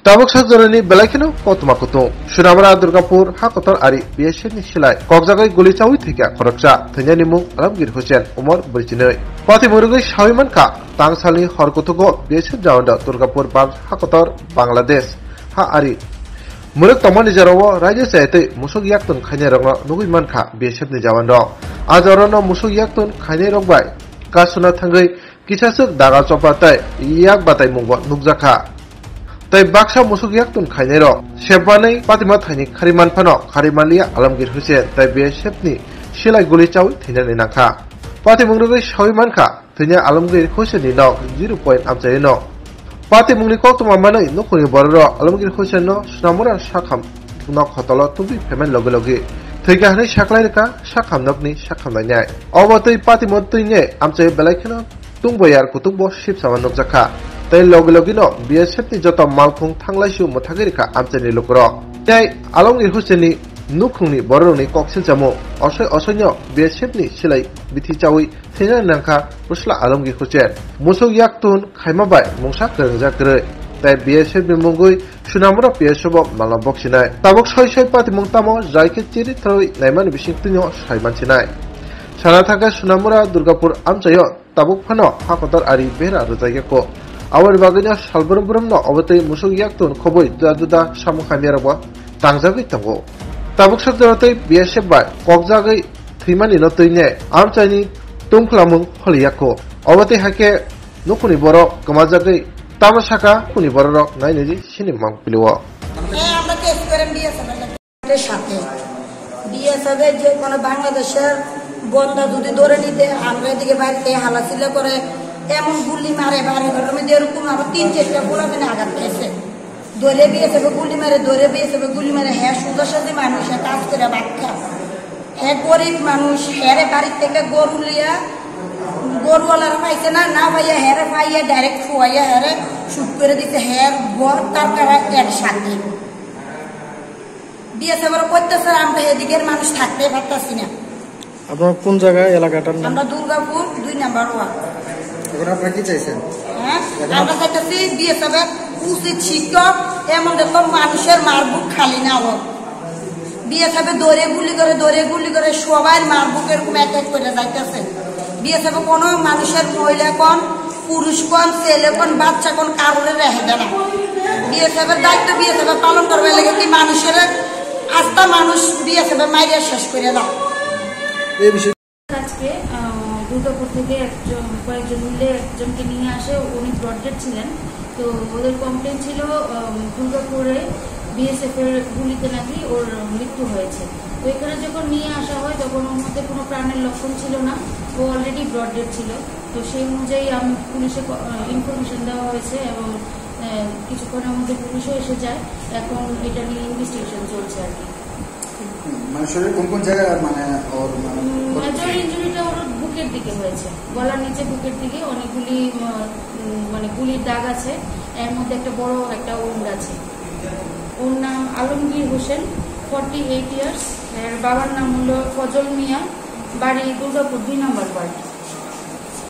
Tabuk Sajorani Belakino, Kotumakutu, Shunamara Durgapur, Hakotor Ari, Bieshin Shilai, Kogzagai Gulichawi Tika, Koroksa, Tanyanimu, Alamgir Hussein, Umar Burchinoi, Pati Murugish Hawimanka, Tangsali, Horkotogo, Bieshin Jawanda, Durgapur Bang, Hakotor, Bangladesh, Ha Ari. Muruk Tomani Jarawa, Raja Sete, Musuk Yaktun, Kanyaranga, Nugimanka, Bieshin Jawando, Azarano Musuk Yaktun, Kanyarogbai, Kasuna Tangai, Kisasuk Daga Chopatai, Yak Batai Mungo, Nugzaka. Tai baksa musuk yaktun khainero shebanai patima thaini khariman phano kharimalia alamgir hussein tai be shepni silai guli chawi thinani nakha pati mungrugai shawiman kha thinya alamgir hussein ni nok 0 point amchai no pati mungni koktuma manai nokuni borro alamgir hussein no snamura shakham nok hotolo tubi payment loge loge thaiga hanai shaklai ka shakham nokni shakham nai obotoi pati mottoi ne amchai belaikhino tungboyar kutubbo ship saman nokjakha tai logilogino BSF ni joto malkhung thanglaisu muthagirika amchani lokro tai alamgir hussein nukhungni boroni koksil jamo osoinyo BSF ni silai bithi chawi thina nangkha pusla alamgir hussein musuk yaktun khaimabai mungsa krengja kre tai BSF ni mungui sunamra PSF malabok sinai tabuk soy pati mungtamo jaike chiri throi naimani bisingtunyo saiman sinai sana thaka sunamura durgapur amchayo tabuk phano hakotar ari bera rojayako Awal baganya salburum no obatei musuk yaktun khoboi juda samukhamiarabo tangjagoi tango tabuk sakjaratei BSF bai kokjagai thimani no toine amchani tungklamung holiyako obatei hake nukuni boro kamajagai tamasaka kuni boro nainiji sinimang piliwo আমরা case করেন BSF সাথে BSF যে কোন বাংলাদেশের বন্ধা যদি ধরে নিতে আমরা এদিকে বাইরে হালাচিলা করে এমন গুলি মারে বারে ঘরের মধ্যে এরকম আরো 3-4টা গোলা মেনে আঘাত পেয়েছে ধরে BSF গুলি মারে গুলি মারে হ্যাঁ সুদা সাথে মানুষ কাজ করে বাচ্চা হ্যাঁ গরিব মানুষ হ্যারে বাড়ি থেকে গরু লিয়া গরুওয়ালারা পাইছে না ভাইয়া হ্যারে পাইয়া ডাইরেক্ট ফুয়াইয়া হ্যারে শুট করে দিতে হ্যাঁ বর তার কারা এর সাথে BSF এর অত্যাচার আমরা এদিকের মানুষ থাকতে পারতাছি না আপনারা কোন জায়গায় এলাকাটার নাম আমরা দুর্গাপুর 2 নাম্বার ওয়ার্ড এখন আপনারা কি চাইছেন আমরা চাইতেছি BSF উচিত শিক্ষক এমন দেখো মানুষের মারবুক খালি না হোক BSF দৌড়ে গুলি করে সবাই মারবুক এরকম এক করে যাইতেছে BSF কোনো মানুষের মহিলা কোন পুরুষ কোন ছেলে কোন বাচ্চা কোন কারণে রেখে দেয় না BSF এর দায়িত্ব BSF পালন করবে লাগে কি মানুষের আস্থা মানুষ BSF মাইরে শেষ করে দাও এই বিষয়ে আজকে দুর্গাপুর থেকে কয়েকজন মিলে একজনকে নিয়ে আসে উনি ব্রডগেট ছিলেন তো ওদের কমপ্লেন ছিল দুর্গাপুরে BSF এর গুলিতে নাকি ওর মৃত্যু হয়েছে তো এখানে যখন নিয়ে আসা হয় তখন ওর মধ্যে কোনো প্রাণের লক্ষণ ছিল না ও অলরেডি ব্রডগেট ছিল তো সেই অনুযায়ী পুলিশে ইনফরমেশন দেওয়া হয়েছে এবং কিছুক্ষণের মধ্যে পুলিশও এসে যায় এখন এটা নিয়ে ইনভেস্টিগেশন চলছে আর কি মানে শরীরে কোন জায়গায় মানে ওর মেজর ইনজুরিটা ওর বুকের দিকে হয়েছে গলার নিচে বুকের দিকে অনেকগুলি মানে গুলির দাগ আছে এর মধ্যে একটা বড় একটা উন্ড আছে ওর নাম আলমগীর হোসেন 48 ইয়ার্স এর বাবার নাম হলো ফজল মিয়া বাড়ি দুর্গাপুর 2 নাম্বার ওয়ার্ড